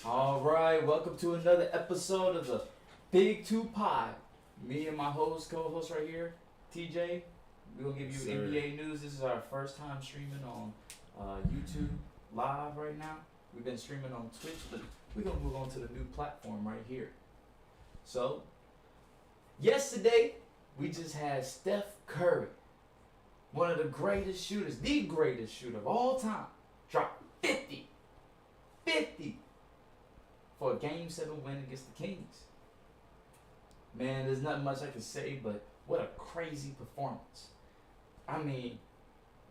All right, welcome to another episode of the Big Two Pod. Me and my co-host right here, TJ. We'll give you Sir. NBA news. This is our first time streaming on YouTube live right now. We've been streaming on Twitch, but we're gonna move on to the new platform right here. So, yesterday we just had Steph Curry, one of the greatest shooters, the greatest shooter of all time, drop 50 for a Game 7 win against the Kings. Man, there's not much I can say, but what a crazy performance. I mean,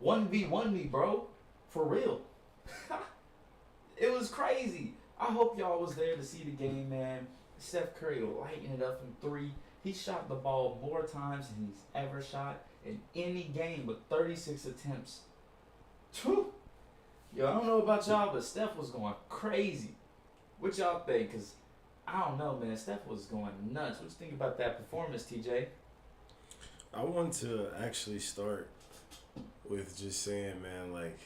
1v1 me, bro. For real. It was crazy. I hope y'all was there to see the game, man. Steph Curry lighting it up from three. He shot the ball more times than he's ever shot in any game with 36 attempts. Whew. Yo, I don't know about y'all, but Steph was going crazy. What y'all think? Because I don't know, man. Steph was going nuts. What you think about that performance, TJ? I want to actually start with just saying, man, like,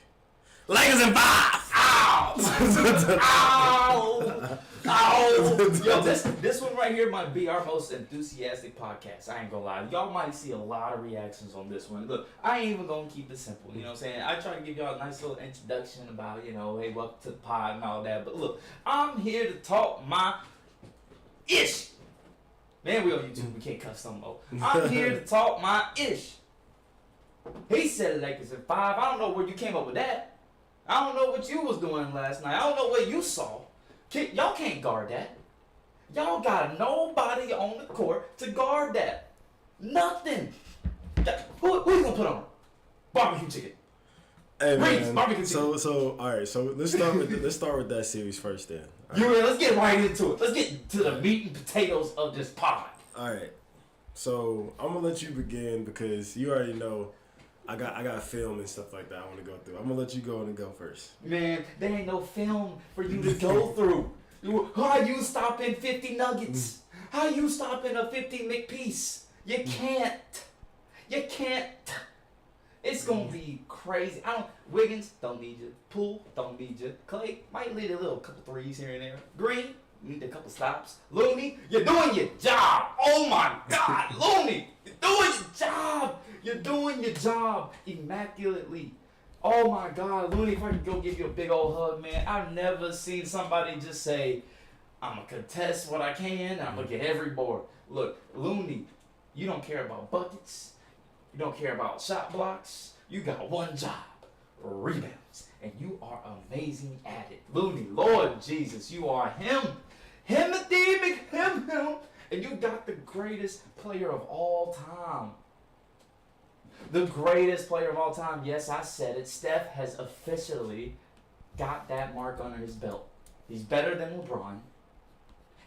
Lakers in 5! Ow! Ow! Ow! Yo, this one right here might be our most enthusiastic podcast. I ain't gonna lie. Y'all might see a lot of reactions on this one. Look, I ain't even gonna keep it simple. You know what I'm saying? I try to give y'all a nice little introduction about, hey, welcome to the pod and all that. But look, I'm here to talk my ish. Man, we on YouTube. We can't cuss no more. I'm here to talk my ish. He said the Lakers in 5. I don't know where you came up with that. I don't know what you was doing last night. I don't know what you saw. Y'all can't guard that. Y'all got nobody on the court to guard that. Nothing. Who you gonna put on? Barbecue chicken. Hey, Reese, man. barbecue chicken. So, all right. So let's start with that series first, then. All You right. ready? Let's get right into it. Let's get to the meat and potatoes of this pod. All right. So I'm gonna let you begin because you already know I got film and stuff like that I want to go through. I'm gonna let you go and go first. Man, there ain't no film for you to go through. How you stopping 50 nuggets? How you stopping a 50 McPiece? You can't. You can't. It's gonna be crazy. Wiggins don't need you. Poole don't need you. Clay might lead a little couple threes here and there. Green need a couple stops. Looney, you're doing your job. Oh my God, Looney, you're doing your job. You're doing your job immaculately. Oh my God, Looney, if I could go give you a big old hug, man. I've never seen somebody just say, I'm gonna contest what I can. And I'm gonna get every board. Look, Looney, you don't care about buckets. You don't care about shot blocks. You got one job, rebounds. And you are amazing at it. Looney, Lord Jesus, you are him. Him. And you got the greatest player of all time. The greatest player of all time. Yes, I said it. Steph has officially got that mark under his belt. He's better than LeBron.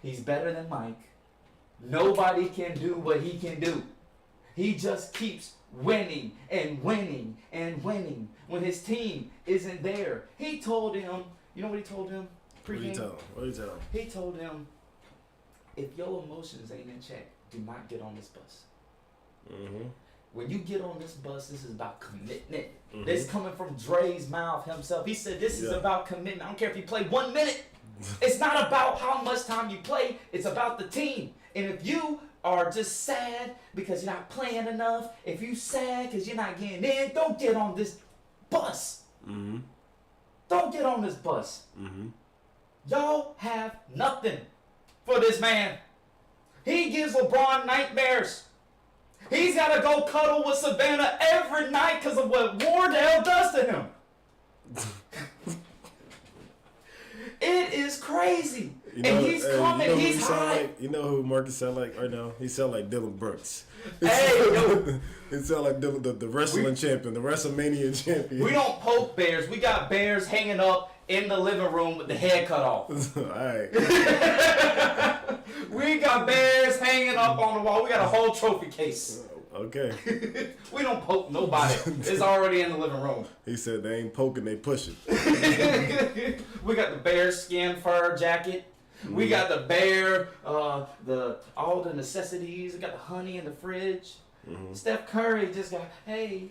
He's better than Mike. Nobody can do what he can do. He just keeps winning and winning and winning when his team isn't there. He told him, you know what he told him? What did you tell him? What did you tell him? He told him, if your emotions ain't in check, do not get on this bus. Mm-hmm. When you get on this bus, this is about commitment. Mm-hmm. This coming from Dre's mouth himself. He said this is Yeah. about commitment. I don't care if you play 1 minute. It's not about how much time you play. It's about the team. And if you are just sad because you're not playing enough, if you sad because you're not getting in, don't get on this bus. Mm-hmm. Don't get on this bus. Mm-hmm. Y'all have nothing for this man. He gives LeBron nightmares. He's got to go cuddle with Savannah every night because of what Wardell does to him. It is crazy. And he's coming. He's high. Like, you know who Marcus sound like right now? He sound like Dylan Brooks. Hey, yo. He sound like Dylan, the wrestling champion, the WrestleMania champion. We don't poke bears. We got bears hanging up in the living room with the head cut off. All right. We got bears hanging up on the wall. We got a whole trophy case. Okay. We don't poke nobody. It's already in the living room. He said they ain't poking, they pushing. We got the bear skin fur jacket. We got the bear, all the necessities. We got the honey in the fridge. Mm-hmm. Steph Curry just got, hey,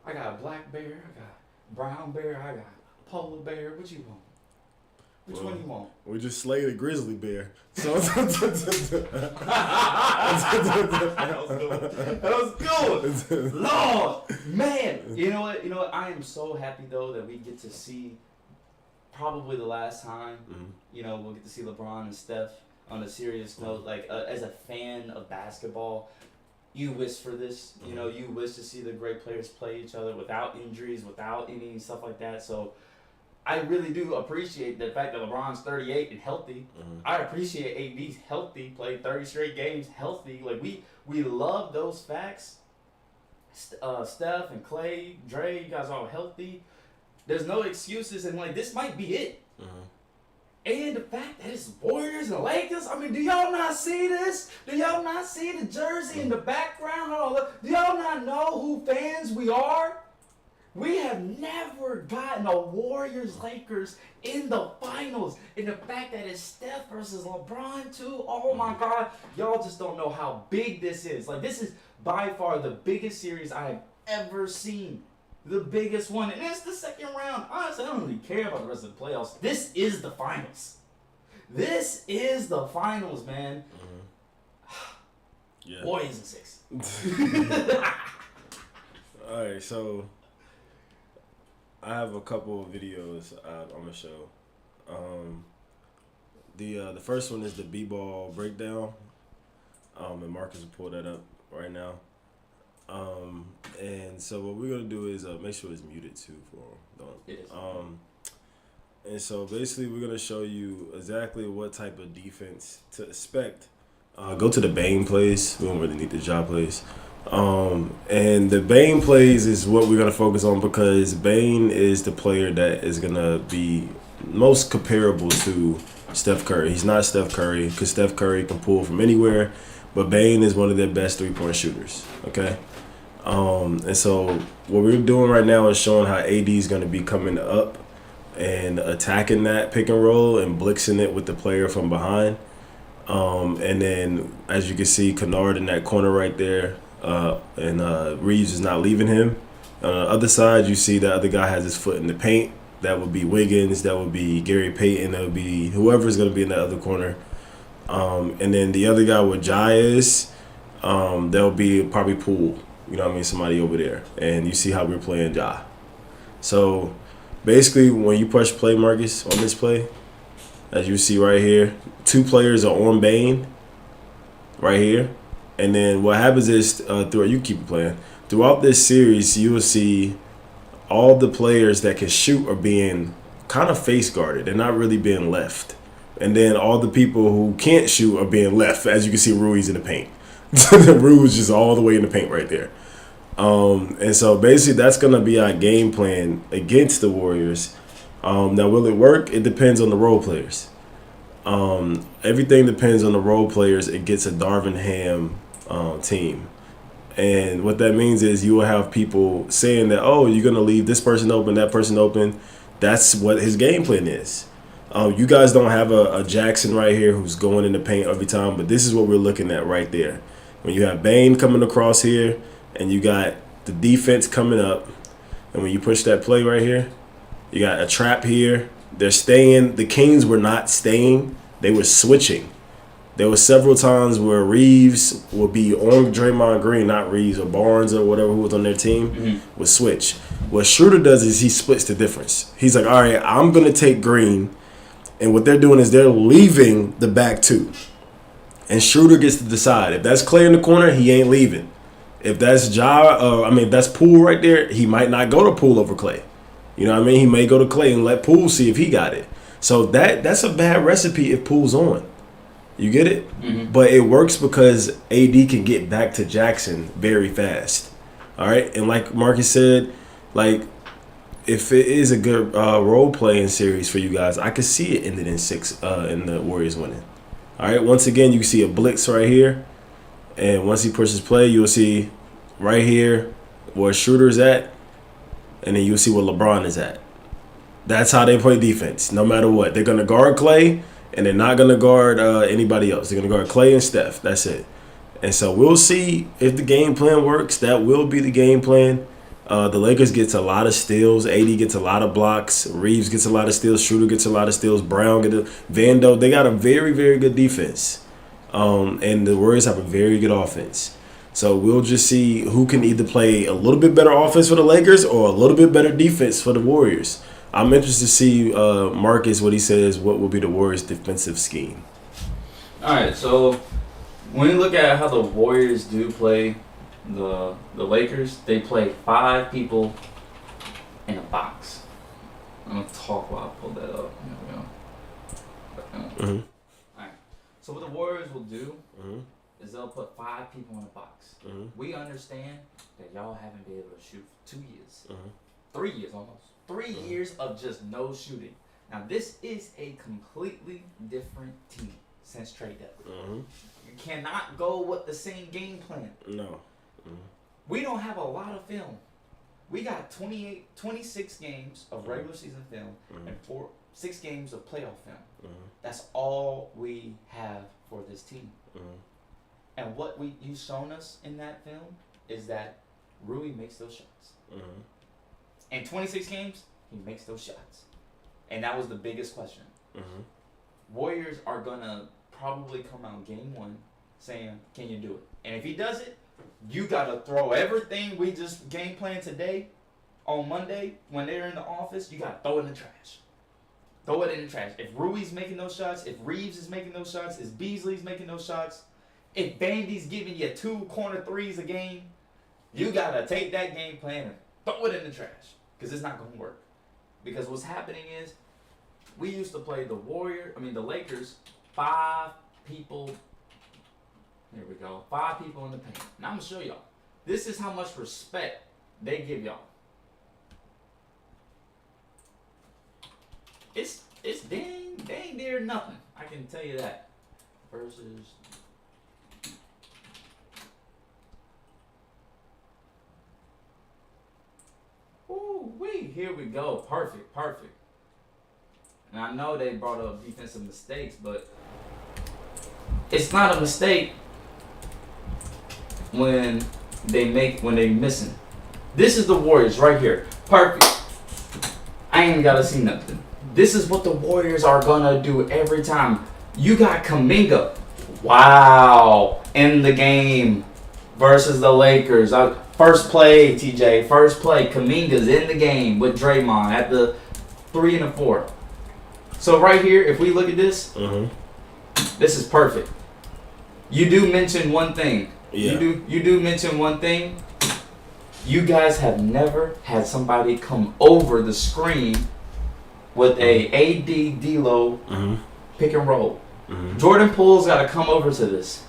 I got a black bear, I got brown bear, I got polar bear. What you want? Which one you want? We just slayed a grizzly bear. So That was good. Lord, man. You know what? I am so happy though that we get to see probably the last time. We'll get to see LeBron and Steph on a serious note. Like as a fan of basketball, you wish for this. You wish to see the great players play each other without injuries, without any stuff like that. So I really do appreciate the fact that LeBron's 38 and healthy. I appreciate AD's healthy, played 30 straight games healthy. Like we love those facts. Steph and Clay, Dre, you guys are all healthy. There's no excuses, and like this might be it. And the fact that it's Warriors and Lakers. I mean, do y'all not see this? Do y'all not see the jersey in the background? Hold on, do y'all not know who fans we are? We have never gotten a Warriors-Lakers in the finals. And the fact that it's Steph versus LeBron, too, oh my God. Y'all just don't know how big this is. Like, this is by far the biggest series I have ever seen. The biggest one. And it's the second round. Honestly, I don't really care about the rest of the playoffs. This is the finals. This is the finals, man. Yeah. Warriors in 6. All right, so I have a couple of videos on the show. The first one is the B-ball breakdown, and Marcus will pull that up right now. And so what we're gonna do is make sure it's muted too for them. It is. And so basically we're gonna show you exactly what type of defense to expect. Go to the Bane plays. We don't really need the job plays. And the Bane plays is what we're going to focus on because Bane is the player that is going to be most comparable to Steph Curry. He's not Steph Curry because Steph Curry can pull from anywhere, but Bane is one of their best three-point shooters, okay? And so what we're doing right now is showing how AD is going to be coming up and attacking that pick and roll and blitzing it with the player from behind. And then, as you can see, Kennard in that corner right there. And Reeves is not leaving him. On the other side, you see the other guy has his foot in the paint. That would be Wiggins. That would be Gary Payton. That would be whoever's going to be in the other corner. And then the other guy where Jai is, that would be probably Poole. You know what I mean? Somebody over there. And you see how we're playing Jai. So, basically, when you push play, Marcus, on this play, as you see right here, 2 players are on Bane right here. And then what happens is, you keep it playing. Throughout this series, you will see all the players that can shoot are being kind of face guarded. They're not really being left. And then all the people who can't shoot are being left. As you can see, Rui's in the paint. Rui's just all the way in the paint right there. And so basically that's going to be our game plan against the Warriors. Now, will it work? It depends on the role players. Everything depends on the role players against a Darvin Ham team. And what that means is you will have people saying that, oh, you're going to leave this person open, that person open. That's what his game plan is. You guys don't have a Jackson right here who's going in the paint every time, but this is what we're looking at right there. When you have Bane coming across here and you got the defense coming up, and when you push that play right here, you got a trap here. They're staying. The Kings were not staying. They were switching. There were several times where Reeves would be on Draymond Green, not Reeves or Barnes or whatever who was on their team, would switch. What Schroeder does is he splits the difference. He's like, all right, I'm going to take Green. And what they're doing is they're leaving the back 2. And Schroeder gets to decide. If that's Clay in the corner, he ain't leaving. If that's if that's Poole right there, he might not go to Poole over Clay. You know what I mean? He may go to Clay and let Poole see if he got it. So that's a bad recipe if Poole's on. You get it? But it works because AD can get back to Jackson very fast. All right? And like Marcus said, like, if it is a good role-playing series for you guys, I could see it ended in 6 in the Warriors winning. All right? Once again, you see a blitz right here. And once he pushes play, you'll see right here where Schroeder's at. And then you'll see where LeBron is at. That's how they play defense, no matter what. They're going to guard Clay, and they're not going to guard anybody else. They're going to guard Clay and Steph. That's it. And so we'll see if the game plan works. That will be the game plan. The Lakers gets a lot of steals. AD gets a lot of blocks. Reeves gets a lot of steals. Schroeder gets a lot of steals. Brown Vando. They got a very, very good defense. And the Warriors have a very good offense. So we'll just see who can either play a little bit better offense for the Lakers or a little bit better defense for the Warriors. I'm interested to see Marcus, what he says, what will be the Warriors' defensive scheme. All right, so when you look at how the Warriors do play the Lakers, they play 5 people in a box. I'm going to talk while I pull that up. Here we go. Mm-hmm. All right, so what the Warriors will do Mm-hmm. is they'll put 5 people in a box. Mm-hmm. We understand that y'all haven't been able to shoot for 2 years. Mm-hmm. 3 years almost. 3 years of just no shooting. Now this is a completely different team since trade deadline. Mm-hmm. You cannot go with the same game plan. No. We don't have a lot of film. We got 26 games of regular season film and 6 games of playoff film. That's all we have for this team. And what you've shown us in that film is that Rui makes those shots. In 26 games, he makes those shots. And that was the biggest question. Warriors are going to probably come out game 1 saying, can you do it? And if he does it, you got to throw everything we just game planned today on Monday when they're in the office, you got to throw it in the trash. Throw it in the trash. If Rui's making those shots, if Reeves is making those shots, if Beasley's making those shots, if Vandy's giving you 2 corner threes a game, you got to take that game plan and throw it in the trash because it's not going to work. Because what's happening is we used to play the Lakers, 5 people. Here we go. 5 people in the paint. Now I'm going to show y'all. This is how much respect they give y'all. It's dang near nothing. I can tell you that. Versus. Ooh wee, here we go. Perfect. And I know they brought up defensive mistakes, but it's not a mistake when they missing. This is the Warriors right here. Perfect. I ain't gotta see nothing. This is what the Warriors are gonna do every time. You got Kuminga. Wow. In the game versus the Lakers. First play, TJ. First play. Kuminga's in the game with Draymond at the 3 and the 4. So right here, if we look at this, this is perfect. You do mention one thing. Yeah. You do mention one thing. You guys have never had somebody come over the screen with a AD D-Lo pick and roll. Jordan Poole's got to come over to this.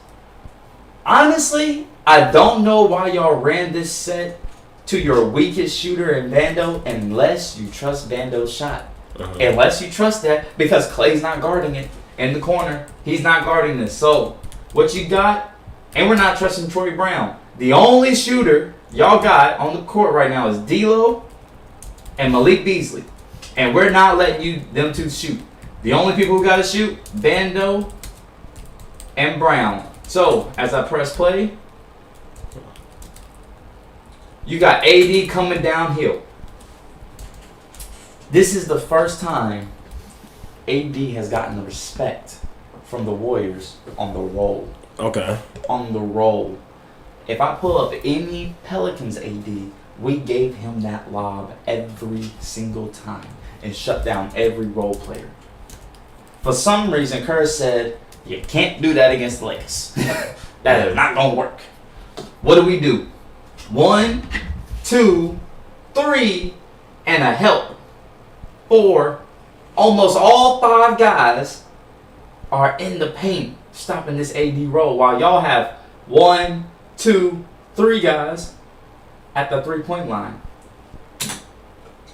Honestly, I don't know why y'all ran this set to your weakest shooter in Vando unless you trust Vando's shot. Unless you trust that, because Clay's not guarding it in the corner. He's not guarding this. So, what you got, and we're not trusting Troy Brown. The only shooter y'all got on the court right now is D'Lo and Malik Beasley. And we're not letting them two shoot. The only people who got to shoot, Vando and Brown. So, as I press play, you got AD coming downhill. This is the first time AD has gotten the respect from the Warriors on the roll. Okay. On the roll. If I pull up any Pelicans AD, we gave him that lob every single time and shut down every role player. For some reason, Kerr said, you can't do that against the Lakers. That is not going to work. What do? 1, 2, 3, and a help. 4, almost all 5 guys are in the paint stopping this AD roll while y'all have 1, 2, 3 guys at the 3-point line.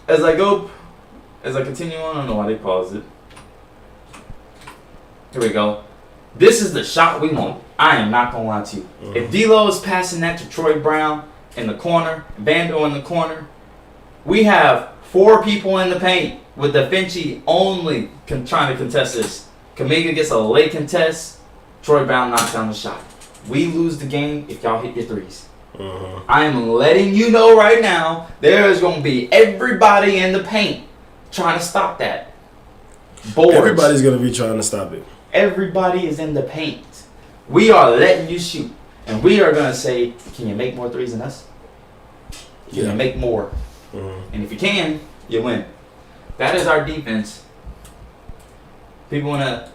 As I continue on, I don't know why they paused it. Here we go. This is the shot we want. I am not going to lie to you. If D'Lo is passing that to Troy Brown in the corner, Vando in the corner, we have 4 people in the paint with Da Vinci only trying to contest this. Kuminga gets a late contest. Troy Brown knocks down the shot. We lose the game if y'all hit your threes. I am letting you know right now, there is going to be everybody in the paint trying to stop that. Boards. Everybody's going to be trying to stop it. Everybody is in the paint. We are letting you shoot. And we are going to say, can you make more threes than us? Can you make more? And if you can, you win. That is our defense. People want to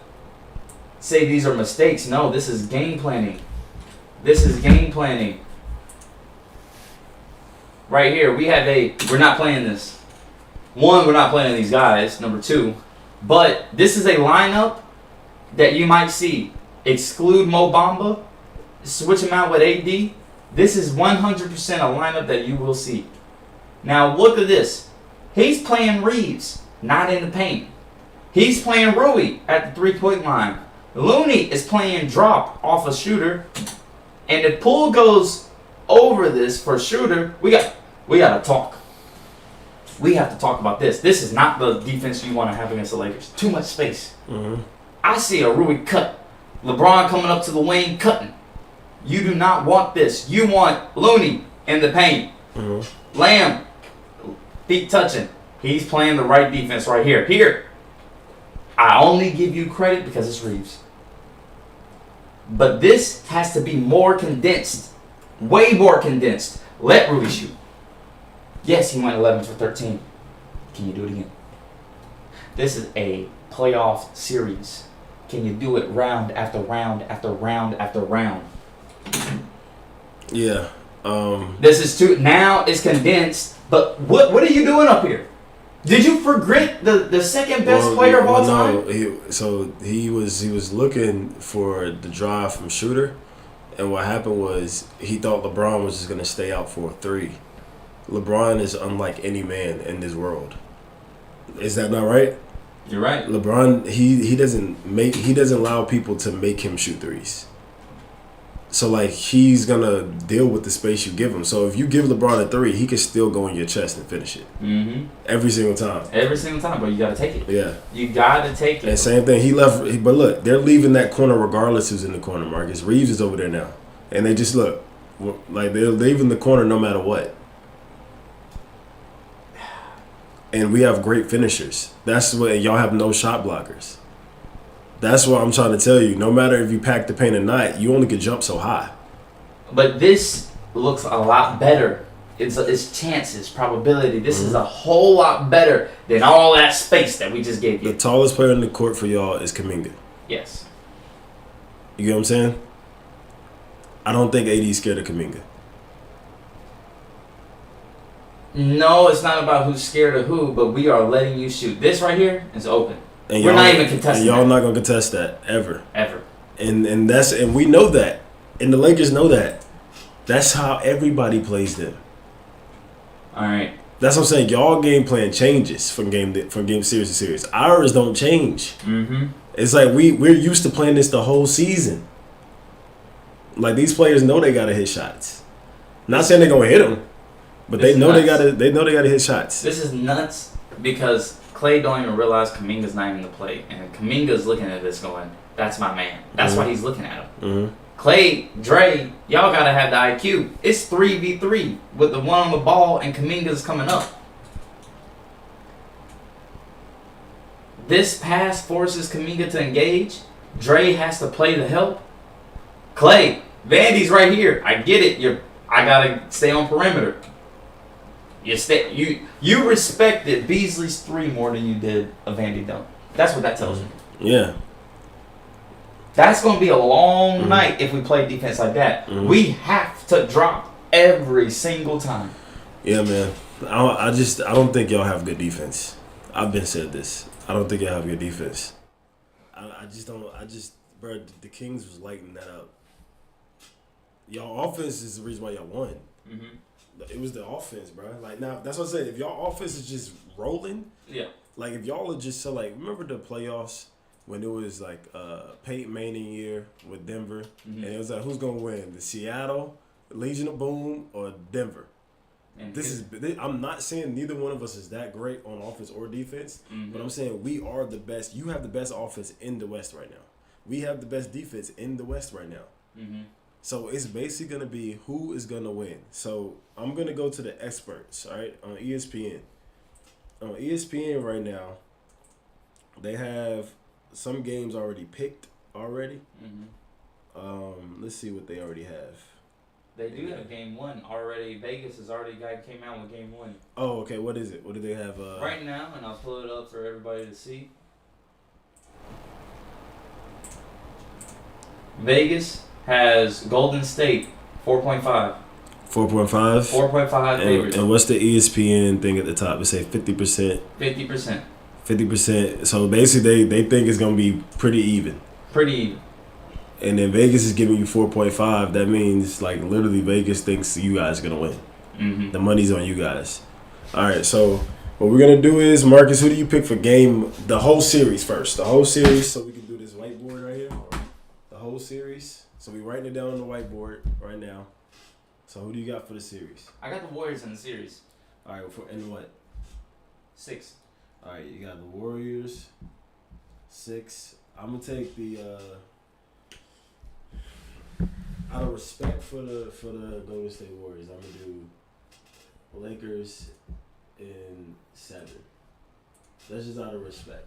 say these are mistakes. No, this is game planning. This is game planning. Right here, we're not playing this. One, we're not playing these guys. Number two, but this is a lineup that you might see. Exclude Mo Bamba, switch him out with AD. This is 100% a lineup that you will see. Now look at this. He's playing Reeves, not in the paint. He's playing Rui at the 3-point line. Looney is playing drop off a shooter. And if Poole goes over this for shooter, we got to talk. We have to talk about this. This is not the defense you want to have against the Lakers. Too much space. I see a Rui cut. LeBron coming up to the wing, cutting. You do not want this. You want Looney in the paint. Lamb, feet touching. He's playing the right defense right here. Here, I only give you credit because it's Reeves. But this has to be more condensed. Way more condensed. Let Rui shoot. Yes, he went 11 for 13. Can you do it again? This is a playoff series. Can you do it round after round after round after round? Yeah. This is too. Now it's condensed. But what are you doing up here? Did you forget the second best player of all time? No, he was looking for the drive from shooter, and what happened was he thought LeBron was just gonna stay out for a three. LeBron is unlike any man in this world. Is that not right? You're right. LeBron he doesn't allow people to make him shoot threes. So like he's gonna deal with the space you give him. So if you give LeBron a three, he can still go in your chest and finish it. Every single time. Every single time, but you gotta take it. Yeah. You gotta take it. And same thing. He left, but look, they're leaving that corner regardless who's in the corner. Marcus Reeves is over there now, and they just look like they're leaving the corner no matter what. And we have great finishers. That's what y'all have no shot blockers. That's what I'm trying to tell you. No matter if you pack the paint or not, you only could jump so high. But this looks a lot better. It's chances, probability. This is a whole lot better than all that space that we just gave you. The tallest player in the court for y'all is Kuminga. Yes. You get what I'm saying? I don't think AD's scared of Kuminga. No, it's not about who's scared of who, but we are letting you shoot. This right here is open. And we're not even contesting. And y'all that. not gonna contest that ever. Ever. And we know that. And the Lakers know that. That's how everybody plays them. Alright. That's what I'm saying. Y'all game plan changes from game series to series. Ours don't change. It's like we're used to playing this the whole season. Like these players know they gotta hit shots. Not saying they're gonna hit them, but they know they gotta hit shots. This is nuts because Klay don't even realize Kuminga's not even the play, and Kuminga's looking at this going, "That's my man." That's why he's looking at him. Klay, Dre, y'all gotta have the IQ. It's 3v3 with the one on the ball and Kuminga's coming up. This pass forces Kuminga to engage. Dre has to play the help. Klay, Vandy's right here. I get it. I gotta stay on perimeter. You respected Beasley's three more than you did a Vandy dunk. That's what that tells me. Yeah. That's going to be a long night if we play defense like that. We have to drop every single time. Yeah, man. I don't think y'all have good defense. I've been said this. I don't think y'all have good defense. Bro, the Kings was lighting that up. Y'all offense is the reason why y'all won. It was the offense, bro. Like now, that's what I said. If y'all offense is just rolling, like if y'all are just so like, remember the playoffs when it was like Peyton Manning year with Denver, and it was like who's gonna win, the Seattle Legion of Boom or Denver? And I'm not saying neither one of us is that great on offense or defense, but I'm saying we are the best. You have the best offense in the West right now. We have the best defense in the West right now. So it's basically gonna be who is gonna win. So I'm gonna go to the experts, all right, on ESPN. On ESPN right now, they have some games already picked already. Let's see what they already have. They do have game one already. Vegas has already came out with game one. Oh, okay. What is it? What do they have? Right now, and I'll pull it up for everybody to see. Vegas has Golden State 4.5. 4.5. 4.5 favorite. And what's the ESPN thing at the top? It say 50%. 50%. 50%. So basically, they think it's gonna be pretty even. Pretty even. And then Vegas is giving you 4.5. That means like literally Vegas thinks you guys are gonna win. Mm-hmm. The money's on you guys. All right. So what we're gonna do is, Marcus, who do you pick for the whole series first? The whole series, so we can do this whiteboard right here. The whole series. So we writing it down on the whiteboard right now. So who do you got for the series? I got the Warriors in the series. All right. And what? 6. All right. You got the Warriors. 6. I'm gonna take the. Out of respect for the Golden State Warriors, I'm gonna do Lakers in 7. That's just out of respect.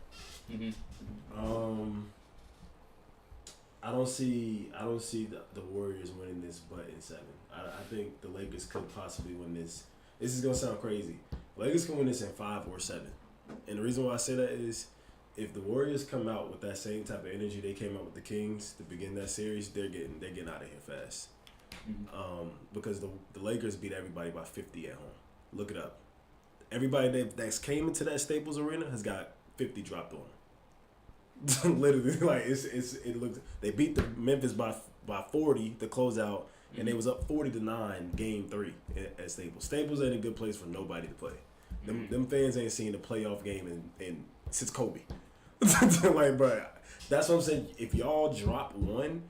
I don't see the Warriors winning this, but in 7. I think the Lakers could possibly win this. This is gonna sound crazy. Lakers can win this in 5 or 7, and the reason why I say that is, if the Warriors come out with that same type of energy they came out with the Kings to begin that series, they're getting out of here fast. Because the Lakers beat everybody by 50 at home. Look it up. Everybody that's came into that Staples Arena has got 50 dropped on them. Literally, like it looks. They beat the Memphis by 40 to close out, and they was up 40-9 game 3 at Staples. Staples ain't a good place for nobody to play. Them fans ain't seen a playoff game in since Kobe. Like, bro, that's what I'm saying. If y'all drop 1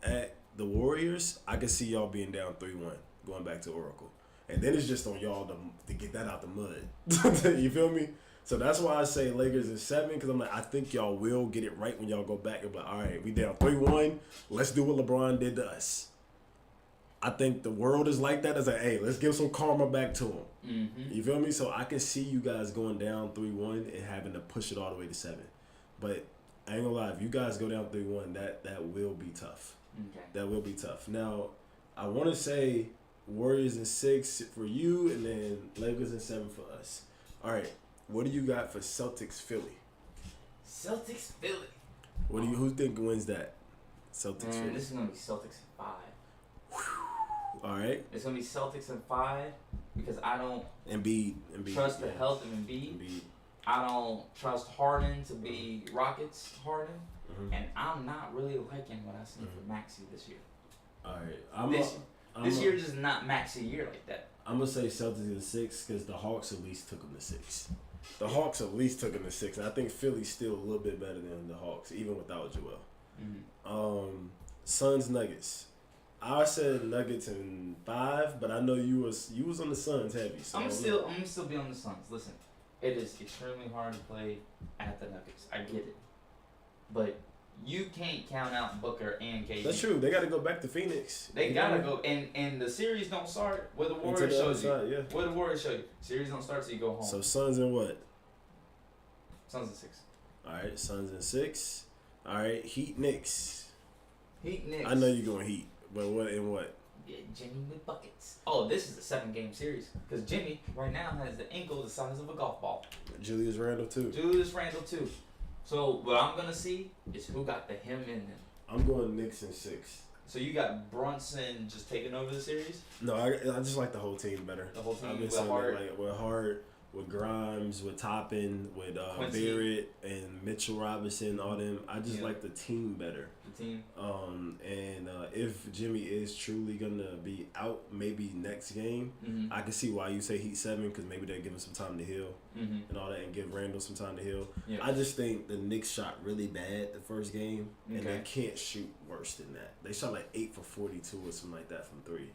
at the Warriors, I can see y'all being down 3-1 going back to Oracle, and then it's just on y'all to get that out the mud. You feel me? So that's why I say Lakers in 7, because I'm like, I think y'all will get it right when y'all go back and be like, all right, we down 3-1. Let's do what LeBron did to us. I think the world is like that. It's like, hey, let's give some karma back to him. You feel me? So I can see you guys going down 3-1 and having to push it all the way to 7. But I ain't gonna lie, if you guys go down 3-1, that will be tough. Okay. That will be tough. Now, I want to say Warriors in 6 for you, and then Lakers in 7 for us. All right, what do you got for Celtics Philly? Celtics Philly. Who think wins that? Celtics Philly. This is gonna be Celtics in 5. All right. It's gonna be Celtics in 5 because I don't Embiid, trust the health of Embiid. I don't trust Harden to be Rockets Harden, and I'm not really liking what I see for Maxey this year. All right, this year is not Maxey year like that. I'm gonna say Celtics in 6 because the Hawks at least took them to 6. The Hawks at least took them to 6, and I think Philly's still a little bit better than the Hawks, even without Joel. Suns Nuggets. I said Nuggets in 5, but I know you was on the Suns heavy. So I'm gonna still be on the Suns. Listen, it is extremely hard to play at the Nuggets. I get it, but you can't count out Booker and KD. That's true. They got to go back to Phoenix. They gotta go, and the series don't start where the Warriors shows you. Yeah. Where the Warriors show you. Series don't start till you go home. So Suns in what? Suns in 6. All right, Suns in 6. All right, Heat Knicks. Heat Knicks. I know you're going Heat, but what in what? Yeah, Jimmy with buckets. Oh, this is a 7-game series because Jimmy right now has the ankle the size of a golf ball. Julius Randle too. too. So what I'm gonna see is who got the him in them. I'm going Knicks in 6. So you got Brunson just taking over the series? No, I just like the whole team better. The whole team I've been with saying Hart. that, like, with Hart, with Grimes, with Toppin, with Barrett and Mitchell Robinson, all them. I just like the team better. The team. And if Jimmy is truly gonna be out, maybe next game, I can see why you say Heat 7 because maybe they're giving some time to heal and all that, and give Randall some time to heal. Yeah. I just think the Knicks shot really bad the first game, and they can't shoot worse than that. They shot like 8 for 42 or something like that from 3.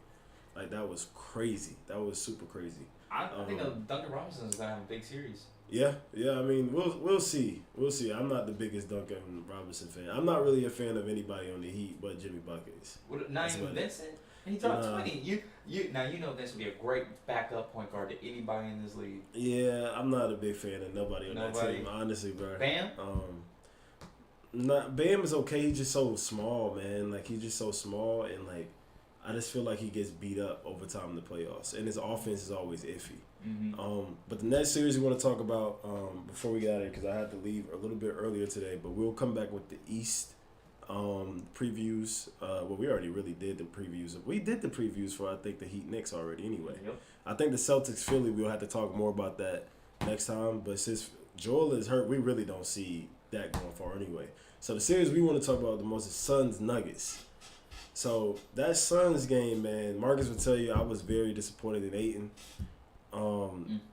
Like that was crazy. That was super crazy. I think Duncan Robinson is gonna have a big series. Yeah. I mean, we'll see. We'll see. I'm not the biggest Duncan Robinson fan. I'm not really a fan of anybody on the Heat but Jimmy Buckets. Not That's even about it. Vincent. And he dropped Nah. 20. Now you know Vincent would be a great backup point guard to anybody in this league. Yeah, I'm not a big fan of nobody on that Nobody. team, honestly, bro. Bam. Not Bam is okay. He's just so small, man. Like he's just so small, and like I just feel like he gets beat up over time in the playoffs, and his offense is always iffy. Mm-hmm. But the next series we want to talk about before we get out of here, because I had to leave a little bit earlier today, but we'll come back with the East previews. Well, we already really did the previews. We did the previews for I think the Heat Knicks already. Anyway, Yep. I think the Celtics Philly. We'll have to talk more about that next time. But since Joel is hurt, we really don't see that going far anyway. So the series we want to talk about the most is Suns Nuggets. So that Suns game, man, Marcus would tell you I was very disappointed in Ayton.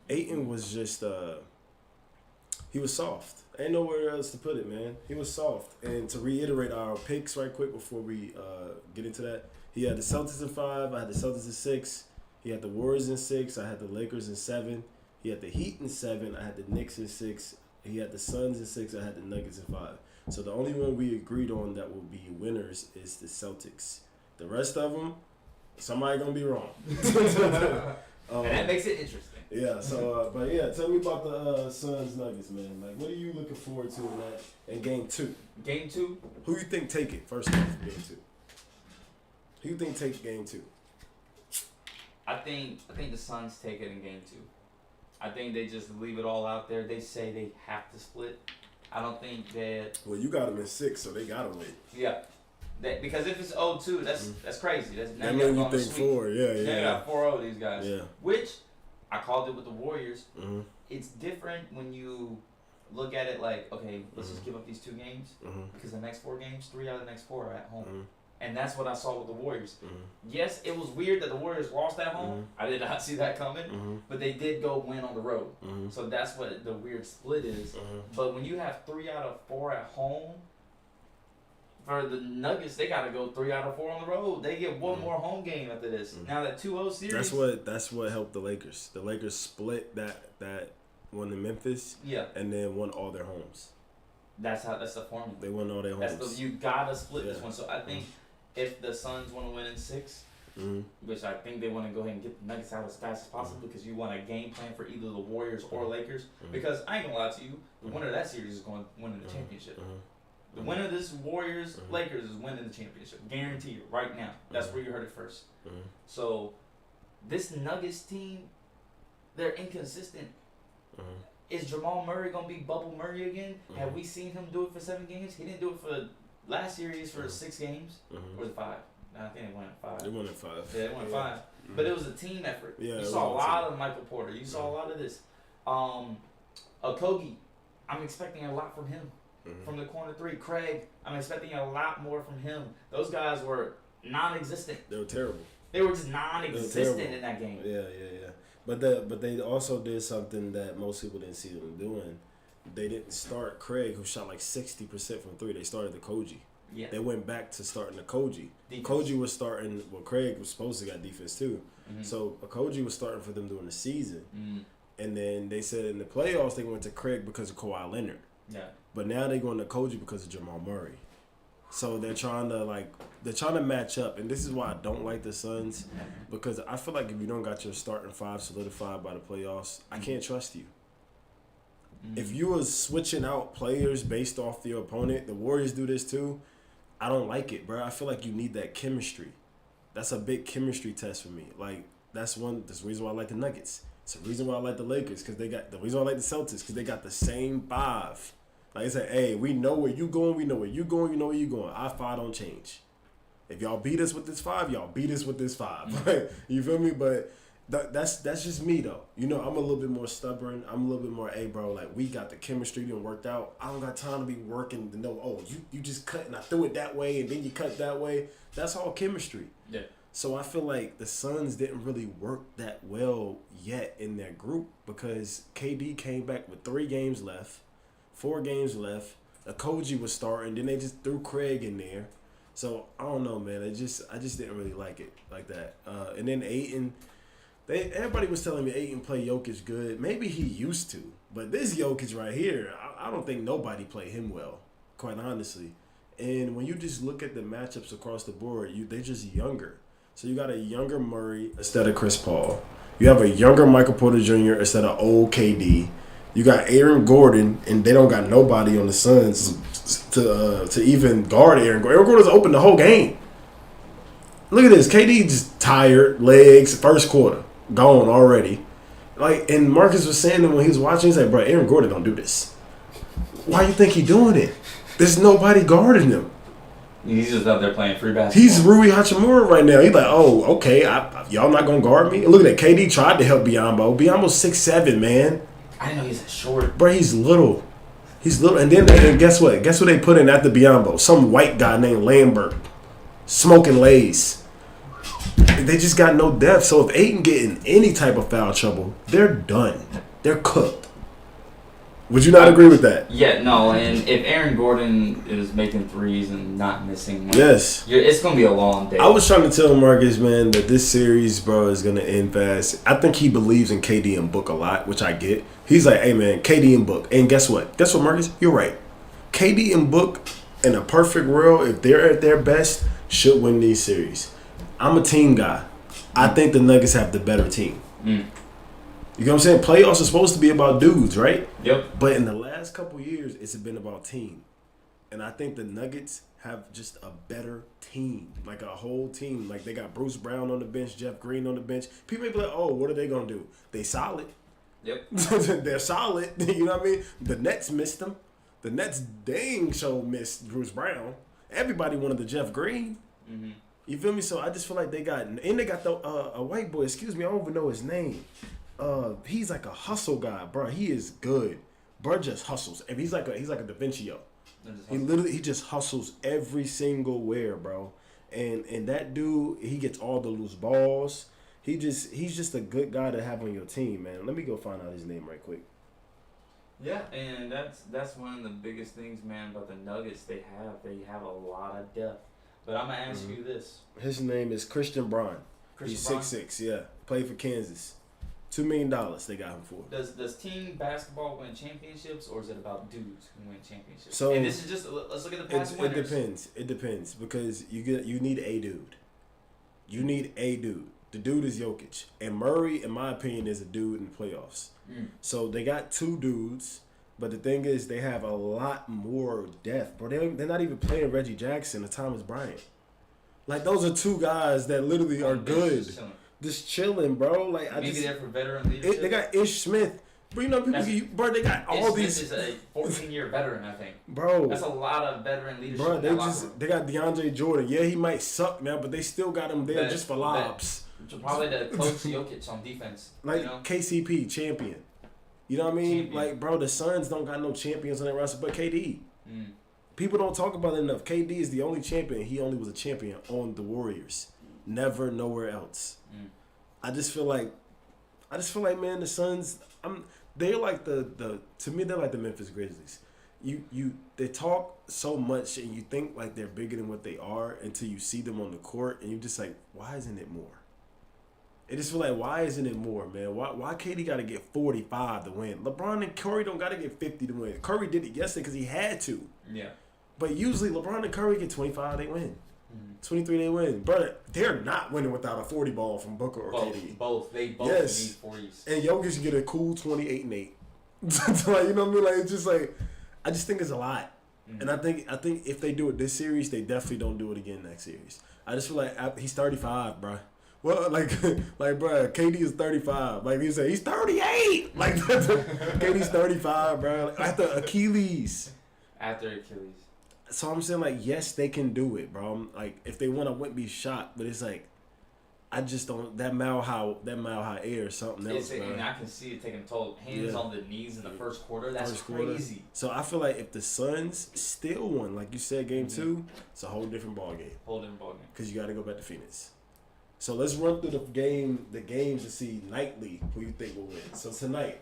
Ayton was just he was soft. Ain't nowhere else to put it, man. He was soft. And to reiterate our picks right quick before we get into that, he had the Celtics in 5. I had the Celtics in 6. He had the Warriors in 6. I had the Lakers in 7. He had the Heat in 7. I had the Knicks in 6. He had the Suns in 6. I had the Nuggets in 5. So the only one we agreed on that will be winners is the Celtics. The rest of them, somebody gonna be wrong. And that makes it interesting. Yeah. So, but yeah, tell me about the Suns Nuggets, man. Like, what are you looking forward to in that in Game 2? Game 2. Who you think take it first off? Game 2. Who you think take Game 2? I think the Suns take it in Game 2. I think they just leave it all out there. They say they have to split. I don't think that. Well, you got them in 6, so they gotta win. Yeah. Because if it's 0-2, that's crazy. That's now That you made got you think 4. Yeah. Now you got 4-0 these guys. Yeah. Which I called it with the Warriors. Mm-hmm. It's different when you look at it like, okay, let's just give up these 2 games because the next 4 games, 3 out of the next 4 are at home. And that's what I saw with the Warriors. Yes, it was weird that the Warriors lost at home. I did not see that coming. But they did go win on the road. So that's what the weird split is. But when you have 3 out of 4 at home, for the Nuggets, they got to go 3 out of 4 on the road. They get one more home game after this. Now that 2-0 series. That's what helped the Lakers. The Lakers split that one in Memphis. Yeah. And then won all their homes. That's the formula. They won all their homes. You gotta split this one. So I think if the Suns want to win in 6, which I think they want to go ahead and get the Nuggets out as fast as possible because you want a game plan for either the Warriors or Lakers. Because I ain't gonna lie to you, the winner of that series is going to win the championship. The winner of this Warriors Lakers is winning the championship, guaranteed right now. That's where you heard it first. So this Nuggets team, they're inconsistent. Is Jamal Murray gonna be Bubble Murray again? Have we seen him do it for 7 games? He didn't do it for last series for 6 games or was it 5? No, I think they won at 5. They won at 5. Yeah, they won at 5. But it was a team effort. Yeah, you saw a lot of Michael Porter. You saw a lot of this. Okogie, I'm expecting a lot from him. From the corner 3. Craig, I'm expecting a lot more from him. Those guys were non-existent. They were terrible. They were just non-existent in that game. Yeah. But they also did something that most people didn't see them doing. They didn't start Craig, who shot like 60% from 3. They started the Koji. Yeah. They went back to starting the Koji. Defense. Koji was starting. Well, Craig was supposed to got defense too. So Koji was starting for them during the season. And then they said in the playoffs they went to Craig because of Kawhi Leonard. Yeah. But now they're going to Koji because of Jamal Murray. So they're trying to match up, and this is why I don't like the Suns, because I feel like if you don't got your starting 5 solidified by the playoffs, I can't trust you. If you was switching out players based off your opponent, the Warriors do this too. I don't like it, bro. I feel like you need that chemistry. That's a big chemistry test for me. Like that's the reason why I like the Nuggets. It's the reason why I like the Lakers the reason why I like the Celtics because they got the same 5. Like I said, hey, we know where you going, we know where you going, you know where you going. Our 5 don't change. If y'all beat us with this 5, y'all beat us with this 5. You feel me? But that's just me though. You know, I'm a little bit more stubborn. I'm a little bit more, hey bro, like we got the chemistry done worked out. I don't got time to be working to know, oh, you just cut and I threw it that way and then you cut that way. That's all chemistry. Yeah. So I feel like the Suns didn't really work that well yet in their group because KD came back with 3 games left. 4 games left. Okogie was starting. Then they just threw Craig in there. So I don't know, man. I just didn't really like it like that. And then Ayton, Everybody was telling me Ayton play Jokic good. Maybe he used to, but this Jokic right here, I don't think nobody played him well, quite honestly. And when you just look at the matchups across the board, they're just younger. So you got a younger Murray instead of Chris Paul. You have a younger Michael Porter Jr. instead of old KD. You got Aaron Gordon, and they don't got nobody on the Suns to even guard Aaron Gordon. Aaron Gordon's open the whole game. Look at this. KD just tired, legs, first quarter. Gone already. Like, and Marcus was saying that when he was watching, he's like, bro, Aaron Gordon don't do this. Why you think he doing it? There's nobody guarding him. He's just out there playing free basketball. He's Rui Hachimura right now. He's like, oh, okay, y'all not going to guard me? Look at that. KD tried to help Biyombo. Biyombo's 6'7", man. I didn't know he's that short. Bro, he's little. He's little. And then guess what? Guess what they put in after Biyombo? Some white guy named Lambert. Smoking Lays. They just got no depth. So if Ayton get in any type of foul trouble, they're done. They're cooked. Would you not agree with that? Yeah, no. And if Aaron Gordon is making threes and not missing, yes, it's gonna be a long day. I was trying to tell Marcus, man, that this series, bro, is gonna end fast. I think he believes in KD and Book a lot, which I get. He's like, hey, man, KD and Book. And guess what? Guess what, Marcus? You're right. KD and Book, in a perfect world, if they're at their best, should win these series. I'm a team guy. I think the Nuggets have the better team. You know what I'm saying? Playoffs are supposed to be about dudes, right? Yep. But in the last couple years, it's been about team. And I think the Nuggets have just a better team. Like a whole team. Like they got Bruce Brown on the bench, Jeff Green on the bench. People may be like, oh, what are they going to do? They solid. Yep. They're solid. You know what I mean? The Nets missed them. The Nets dang show missed Bruce Brown. Everybody wanted the Jeff Green. Mm-hmm. You feel me? So I just feel like they got the a white boy. Excuse me, I don't even know his name. He's like a hustle guy, bro. He is good. Bro just hustles. And he's like a Da Vincio. He just hustles every single where, bro. And that dude, he gets all the loose balls. He's just a good guy to have on your team, man. Let me go find out his name right quick. Yeah, and that's one of the biggest things, man, about the Nuggets. They have a lot of depth. But I'm gonna ask you this. His name is Christian Braun. He's 6'6", yeah. Played for Kansas. $2 million they got him for. Does team basketball win championships, or is it about dudes who win championships? So, and this is just, let's look at the past winners. It depends because you need a dude. You need a dude. The dude is Jokic. And Murray, in my opinion, is a dude in the playoffs. So they got two dudes, but the thing is they have a lot more depth. Bro, they're not even playing Reggie Jackson or Thomas Bryant. Like, those are two guys that literally are good. Just chilling, bro. Like, maybe they're for veteran leadership. They got Ish Smith. Bro, you know, bro, they got all these. Ish Smith is a 14-year veteran, I think. Bro. That's a lot of veteran leadership. Bro, they got DeAndre Jordan. Yeah, he might suck now, but they still got him there just for lobs. Probably the coach Jokic on defense. Like, you know? KCP, champion. You know what I mean? Champion. Like, bro, the Suns don't got no champions on that roster but KD. People don't talk about it enough. KD is the only champion. He only was a champion on the Warriors. Never nowhere else. I just feel like, man, the Suns, they're like to me, they're like the Memphis Grizzlies. They talk so much and you think like they're bigger than what they are until you see them on the court and you're just like, why isn't it more? It just feel like, why isn't it more, man? Why KD got to get 45 to win? LeBron and Curry don't got to get 50 to win. Curry did it yesterday because he had to. Yeah. But usually LeBron and Curry get 25, they win. 23, they win. Brother, they're not winning without a 40 ball from Booker or KD. They both need 40s. And Jokic get a cool 28 and 8. Like, you know what I mean? Like, it's just like, I just think it's a lot. And I think if they do it this series, they definitely don't do it again next series. I just feel like he's 35, bro. Well, like, bro, KD is 35. Like, you say, he's 38. Like, KD's 35, bro. Like, after Achilles. So I'm saying, like, yes, they can do it, bro. Like, if they won, I wouldn't be shocked. But it's like, I just don't. That Mile High Air or something else, bro. And I can see it taking a toll. Hands on the knees in the first quarter. That's crazy. So I feel like if the Suns still won, like you said, game 2, it's a whole different ball game. Because you got to go back to Phoenix. So let's run through the games to see nightly who you think will win. So tonight,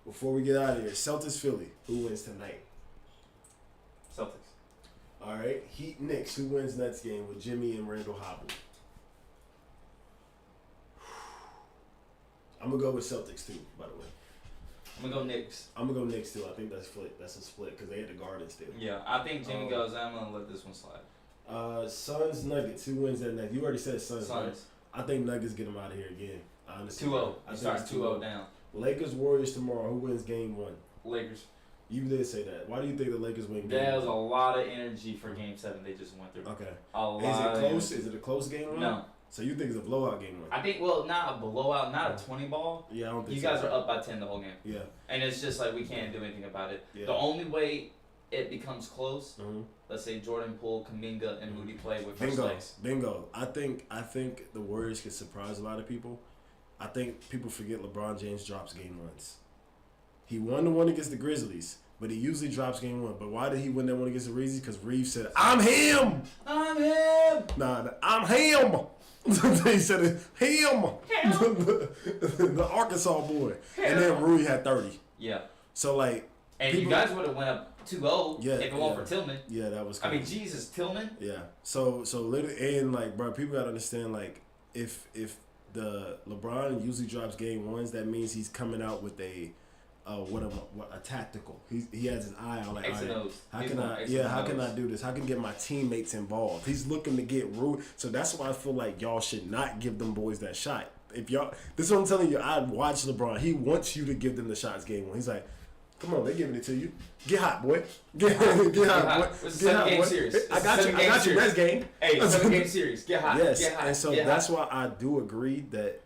before we get out of here, Celtics Philly, who wins tonight? Celtics. All right, Heat Knicks, who wins next game with Jimmy and Randall Hobble? I'm gonna go with Celtics too. By the way, I'm gonna go Knicks. I'm gonna go Knicks too. I think that's split. That's a split because they had the Garden still. Yeah, I think Jimmy goes. I'm gonna let this one slide. Suns Nuggets. Who wins that next? You already said Suns. Suns. Right? I think Nuggets get them out of here again. Honestly, 2-0. I You think start it's 2-0 down. Lakers Warriors tomorrow. Who wins game 1? Lakers. You did say that. Why do you think the Lakers win game There's a 1? lot of energy for Game 7 they just went through. Okay. A lot. Is it close? Of Is it a close game 1? No. So you think it's a blowout game 1? I think, well, not a blowout, not a 20 ball. Yeah, I don't think You so. guys are up by 10 the whole game. Yeah. And it's just like we can't do anything about it. Yeah. The only way it becomes close, Mm-hmm. let's say Jordan Poole, Kuminga, and Moody play with first Bingo. legs. Bingo. I think the Warriors could surprise a lot of people. I think people forget LeBron James drops game 1s. He won the one against the Grizzlies, but he usually drops game 1. But why did he win that one against the Reeves? Because Reeves said, "I'm him." I'm him. Nah, I'm him. He said it, him. The Arkansas boy. And then Rui had 30. Yeah. So like, And people- you guys would have went up 2-0 Yeah, if it weren't yeah. for Tillman. yeah, that was. I mean, crazy. Jesus, Tillman. Yeah. So literally, and like, bro, people gotta understand, like, if the LeBron usually drops game 1s, that means he's coming out with a tactical. He has his eye on like, X and all right, O's. how He's can going I X yeah and how can O's. I do this? How can I get my teammates involved? He's looking to get rude. So that's why I feel like y'all should not give them boys that shot. If y'all, this is what I'm telling you. I watch LeBron. He wants you to give them the shots game 1. He's like, come on, they giving it to you. Get hot, boy. Get hot, boy. It's a Get hot, 7-game boy. series. I got you. I got you. Best game. Hey, 7-game series. Get hot. Yes, Get hot. and so get that's hot. why I do agree that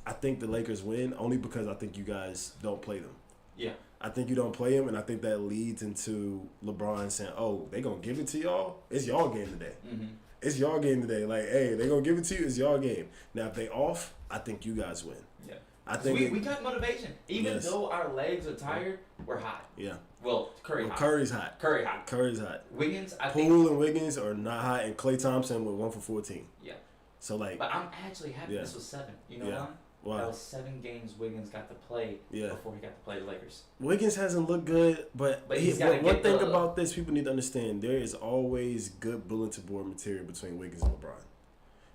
I think the Lakers win, only because I think you guys don't play them. Yeah. I think you don't play them, and I think that leads into LeBron saying, "Oh, they gonna give it to y'all? It's y'all game today. Mm-hmm. It's y'all game today. Like, hey, they gonna give it to you? It's y'all game. Now, if they off, I think you guys win. Yeah. I think we got motivation. Even Yes. though our legs are tired, we're hot. yeah. Well, Curry Well, hot. Curry's hot. Curry hot. Curry's hot. Wiggins, I think. Poole and Wiggins are not hot, and Klay Thompson with 1 for 14. Yeah. So like, But I'm actually happy Yeah. this was 7. You know Yeah. why? wow. That was 7 games Wiggins got to play Yeah. before he got to play the Lakers. Wiggins hasn't looked good, but he's gotta one get thing the- about this, people need to understand, there is always good bulletin board material between Wiggins and LeBron.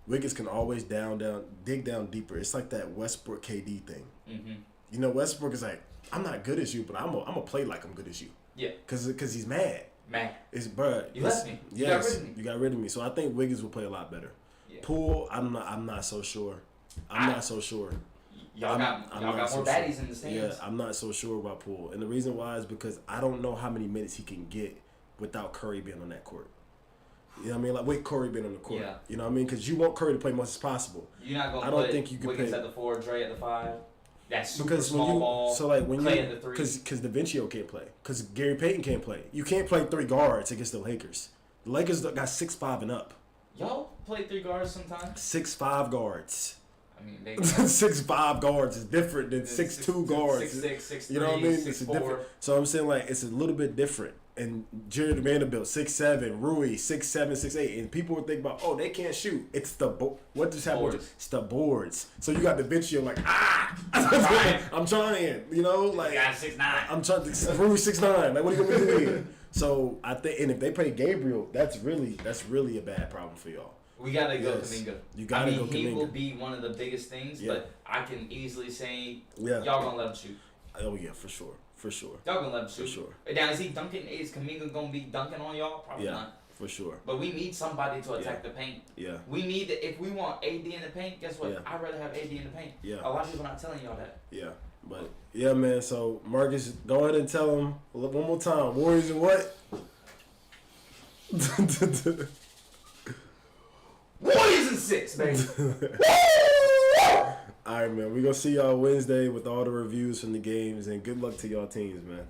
Wiggins can always dig down deeper. It's like that Westbrook KD thing. Mm-hmm. You know, Westbrook is like, I'm not good as you, but I'm gonna play like I'm good as you. Yeah. Cause he's mad. Man. It's bruh. You left me. You got Yes, rid of me. you got rid of me. So I think Wiggins will play a lot better. Yeah. Poole, I'm not so sure. I'm not so sure. Y'all I'm got not more so baddies sure. in the stands. Yeah, I'm not so sure about Poole. And the reason why is because I don't know how many minutes he can get without Curry being on that court. You know what I mean? Like, with Curry being on the court. Yeah. You know what I mean? Because you want Curry to play much as possible. You're not gonna I don't put think you could Wiggins pay- at the 4, Dre at the 5. That's super Because when small you ball. so like when Clay you at the 3. because DaVincio can't play, because Gary Payton can't play. You can't play 3 guards against the Lakers. The Lakers got 6'5" and up. Y'all play 3 guards sometimes. 6'5" guards. I mean, they 6'5" guards is different than 6'2" guards. 6'6", 6'3", You know what I mean? 6'4". It's a different. So I'm saying like it's a little bit different. And Jared Vanderbilt 6'7", Rui 6'7", 6'8", and people would think about, oh, they can't shoot. It's the what just happened? Boards. It's the boards. So you got DaVinci like trying. I'm trying. You know, like Guy 6'9". I'm trying to Rui 6'9". Like what are you gonna do here? So I think, and if they play Gabriel, that's really a bad problem for y'all. We gotta go Yes. Kuminga. You gotta go he Kuminga. will be one of the biggest things, Yeah. but I can easily say Yeah. y'all gonna let him shoot. Oh yeah, for sure. Y'all gonna let him For shoot. sure. Now is he dunking? Is Kuminga gonna be dunking on y'all? Probably Yeah. not. For sure. But we need somebody to attack the paint. Yeah. We need to, if we want AD in the paint. Guess what? Yeah. I'd rather have AD in the paint. Yeah. A lot of people not telling y'all that. Yeah. But yeah, man. So Marcus, go ahead and tell them one more time. Warriors and what? Warriors in 6, baby. All right, man. We're going to see y'all Wednesday with all the reviews from the games, and good luck to y'all teams, man.